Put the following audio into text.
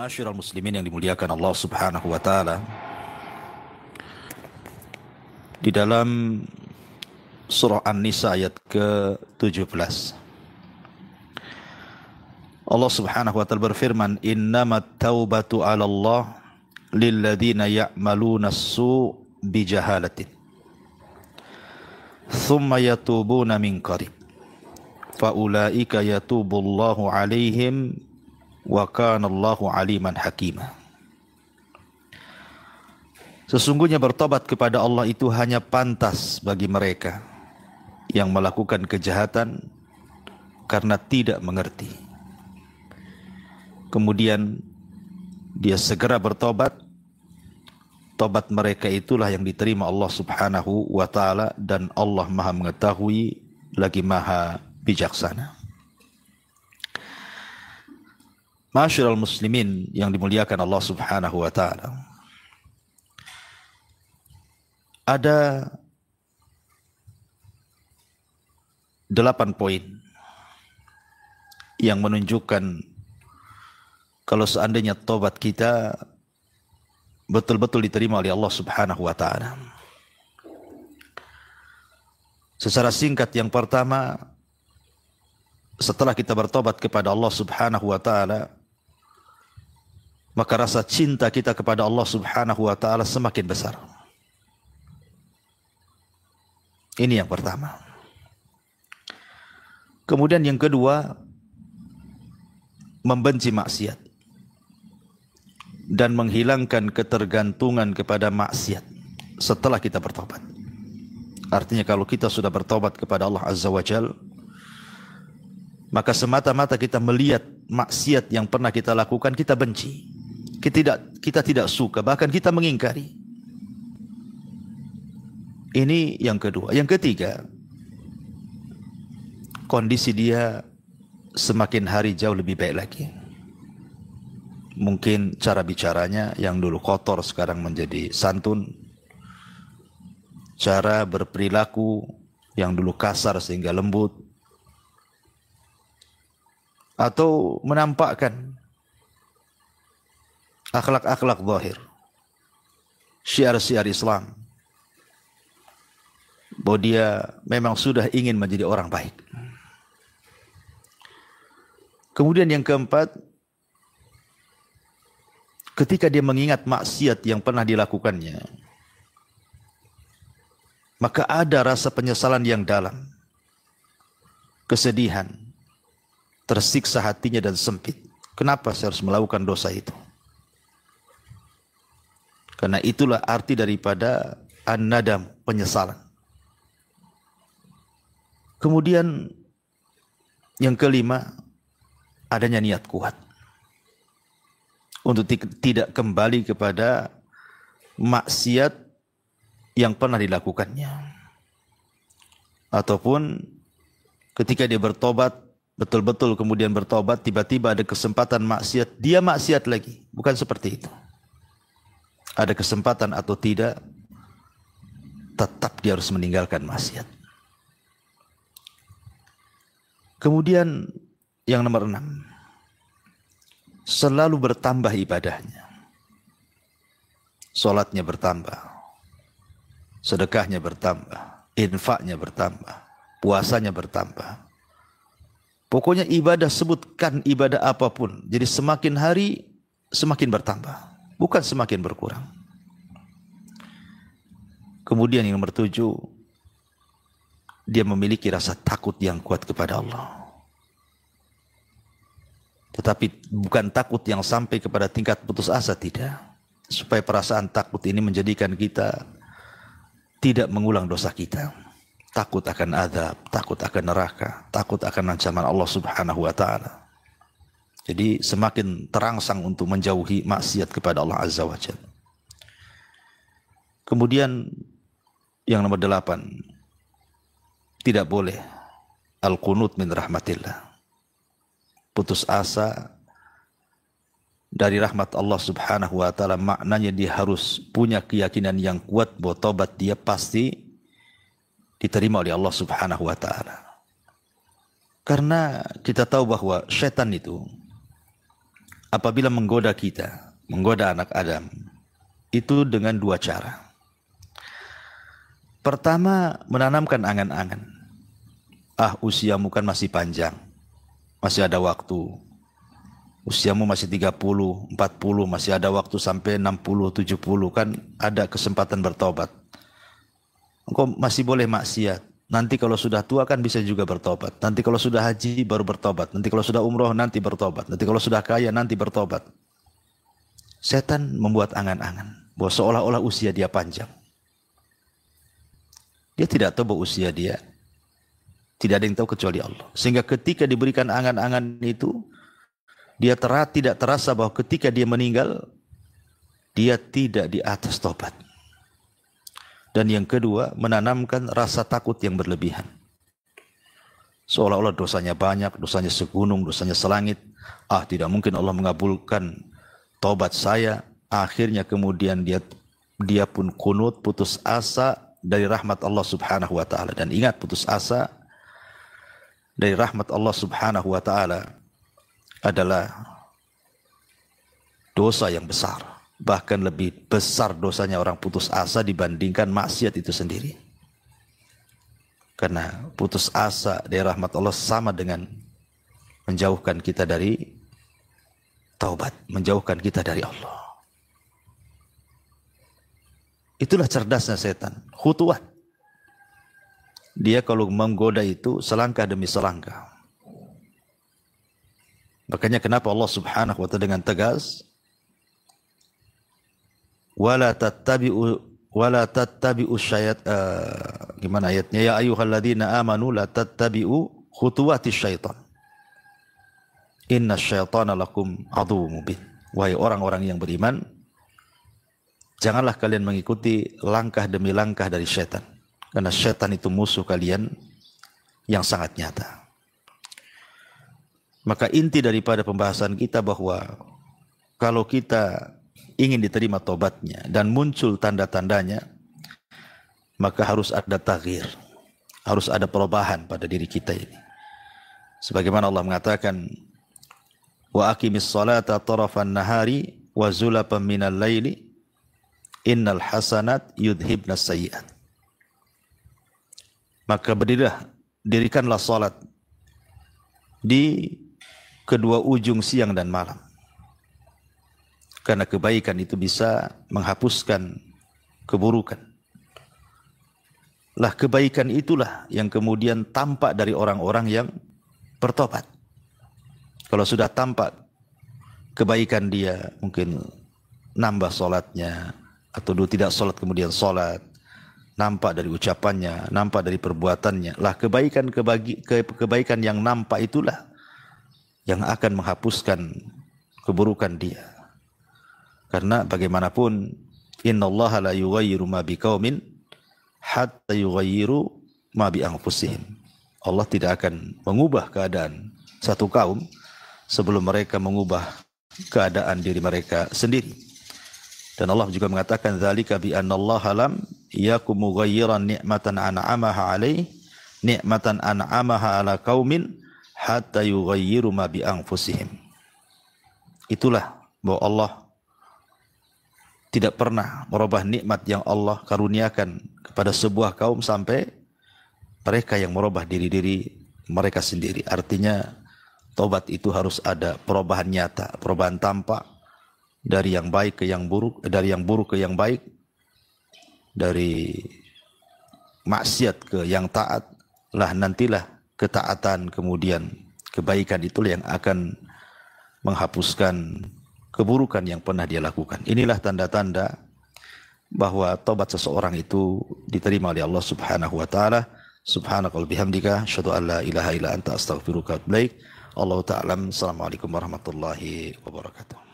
Ma'asyiral muslimin yang dimuliakan Allah Subhanahu wa taala. Di dalam surah An-Nisa ayat ke-17, Allah Subhanahu wa taala berfirman, "Innamat taubatu 'ala Allah lilladzina ya'maluna as-su' bijahalatin thumma yatubuna min qarib faulaika yatubullahu 'alaihim wa kana Allahu 'aliman hakima." Sesungguhnya bertobat kepada Allah itu hanya pantas bagi mereka yang melakukan kejahatan karena tidak mengerti. Kemudian dia segera bertobat. Tobat mereka itulah yang diterima Allah Subhanahu wa taala, dan Allah Maha mengetahui lagi Maha bijaksana. Ma'asyiral muslimin yang dimuliakan Allah Subhanahu wa taala. Ada 8 poin yang menunjukkan kalau seandainya tobat kita betul-betul diterima oleh Allah Subhanahu wa taala. Secara singkat, yang pertama, setelah kita bertobat kepada Allah Subhanahu wa taala, maka rasa cinta kita kepada Allah Subhanahu wa taala semakin besar. Ini yang pertama. Kemudian yang kedua, membenci maksiat dan menghilangkan ketergantungan kepada maksiat setelah kita bertobat. Artinya kalau kita sudah bertobat kepada Allah Azza wa Jalla, maka semata-mata kita melihat maksiat yang pernah kita lakukan, kita benci. Kita tidak suka, bahkan kita mengingkari. Ini yang kedua. Yang ketiga, kondisi dia semakin hari jauh lebih baik lagi. Mungkin cara bicaranya yang dulu kotor sekarang menjadi santun. Cara berperilaku yang dulu kasar sehingga lembut. Atau menampakkan akhlak-akhlak zahir, syiar-syiar Islam, bahwa dia memang sudah ingin menjadi orang baik. Kemudian yang keempat, ketika dia mengingat maksiat yang pernah dilakukannya, maka ada rasa penyesalan yang dalam, kesedihan, tersiksa hatinya dan sempit. Kenapa saya harus melakukan dosa itu? Karena itulah arti daripada an-nadam, penyesalan. Kemudian yang kelima, adanya niat kuat untuk tidak kembali kepada maksiat yang pernah dilakukannya. Ataupun ketika dia bertobat, betul-betul kemudian bertobat, tiba-tiba ada kesempatan maksiat, dia maksiat lagi. Bukan seperti itu. Ada kesempatan atau tidak, tetap dia harus meninggalkan maksiat. Kemudian yang nomor 6, selalu bertambah ibadahnya. Salatnya bertambah, sedekahnya bertambah, infaknya bertambah, puasanya bertambah. Pokoknya ibadah, sebutkan ibadah apapun, jadi semakin hari semakin bertambah, bukan semakin berkurang. Kemudian yang nomor 7, dia memiliki rasa takut yang kuat kepada Allah. Tetapi bukan takut yang sampai kepada tingkat putus asa, tidak. Supaya perasaan takut ini menjadikan kita tidak mengulang dosa kita. Takut akan azab, takut akan neraka, takut akan ancaman Allah Subhanahu wa taala. Jadi semakin terangsang untuk menjauhi maksiat kepada Allah Azza wa Jalla. Kemudian yang nomor 8, tidak boleh al-qunut min rahmatillah, putus asa dari rahmat Allah Subhanahu wa taala. Maknanya dia harus punya keyakinan yang kuat bahwa tobat dia pasti diterima oleh Allah Subhanahu wa taala. Karena kita tahu bahwa syaitan itu apabila menggoda kita, menggoda anak Adam, itu dengan dua cara. Pertama, menanamkan angan-angan. Usiamu kan masih panjang, masih ada waktu. Usiamu masih 30, 40, masih ada waktu sampai 60, 70, kan ada kesempatan bertobat. Engkau masih boleh maksiat. Nanti kalau sudah tua kan bisa juga bertobat. Nanti kalau sudah haji baru bertobat. Nanti kalau sudah umroh nanti bertobat. Nanti kalau sudah kaya nanti bertobat. Setan membuat angan-angan bahwa seolah-olah usia dia panjang. Dia tidak tahu bahwa usia dia tidak ada yang tahu kecuali Allah. Sehingga ketika diberikan angan-angan itu, dia tidak terasa bahwa ketika dia meninggal, dia tidak di atas tobat. Dan yang kedua, menanamkan rasa takut yang berlebihan. Seolah-olah dosanya banyak, dosanya segunung, dosanya selangit. Tidak mungkin Allah mengabulkan tobat saya. Akhirnya kemudian dia pun kunut, putus asa dari rahmat Allah subhanahu wa ta'ala. Dan ingat, putus asa dari rahmat Allah subhanahu wa ta'ala adalah dosa yang besar. Bahkan lebih besar dosanya orang putus asa dibandingkan maksiat itu sendiri. Karena putus asa dari rahmat Allah sama dengan menjauhkan kita dari taubat, menjauhkan kita dari Allah. Itulah cerdasnya setan, khutuwat. Dia kalau menggoda itu selangkah demi selangkah. Makanya kenapa Allah subhanahu wa ta'ala dengan tegas, wala tattabi'u syaitan, gimana ayatnya, ya ayyuhalladzina amanu la tattabi'u khutuwatis syaitan, inna syaitana lakum aduwwum mubin. Wahai orang-orang yang beriman, janganlah kalian mengikuti langkah demi langkah dari syaitan, karena syaitan itu musuh kalian yang sangat nyata. Maka inti daripada pembahasan kita bahwa kalau kita ingin diterima tobatnya dan muncul tanda-tandanya, maka harus ada taghyir, harus ada perubahan pada diri kita ini. Sebagaimana Allah mengatakan, wa aqimis salata tarafan nahari wa zulafan minal laili innal hasanat yudhibnas sayyi'at. Maka dirikanlah salat di kedua ujung siang dan malam. Karena kebaikan itu bisa menghapuskan keburukan. Lah kebaikan itulah yang kemudian tampak dari orang-orang yang bertobat. Kalau sudah tampak kebaikan dia, mungkin nambah sholatnya, atau dulu tidak sholat kemudian sholat, nampak dari ucapannya, nampak dari perbuatannya. Lah kebaikan yang nampak itulah yang akan menghapuskan keburukan dia. Karena bagaimanapun, innallaha la yughayyiru ma biqaumin hatta yughayyiru ma bi anfusihim. Allah tidak akan mengubah keadaan satu kaum sebelum mereka mengubah keadaan diri mereka sendiri. Dan Allah juga mengatakan, dzalika bi annallaha lam yakum mughayyiran ni'matan an'amaha alaihi ni'matan an'amaha ala qaumin hatta yughayyiru ma bi anfusihim. Itulah bahwa Allah tidak pernah merubah nikmat yang Allah karuniakan kepada sebuah kaum sampai mereka yang merubah diri-diri mereka sendiri. Artinya tobat itu harus ada perubahan nyata, perubahan tampak dari yang baik ke yang buruk, dari yang buruk ke yang baik, dari maksiat ke yang taat. Lah nantilah ketaatan kemudian kebaikan itulah yang akan menghapuskan keburukan yang pernah dia lakukan. Inilah tanda-tanda bahwa tobat seseorang itu diterima oleh Allah subhanahu wa ta'ala. Subhanakallahumma bihamdika asyhadu an la ilaha illa anta astaghfiruka wa atubu ilaik. Allahu ta'ala. Assalamualaikum warahmatullahi wabarakatuh.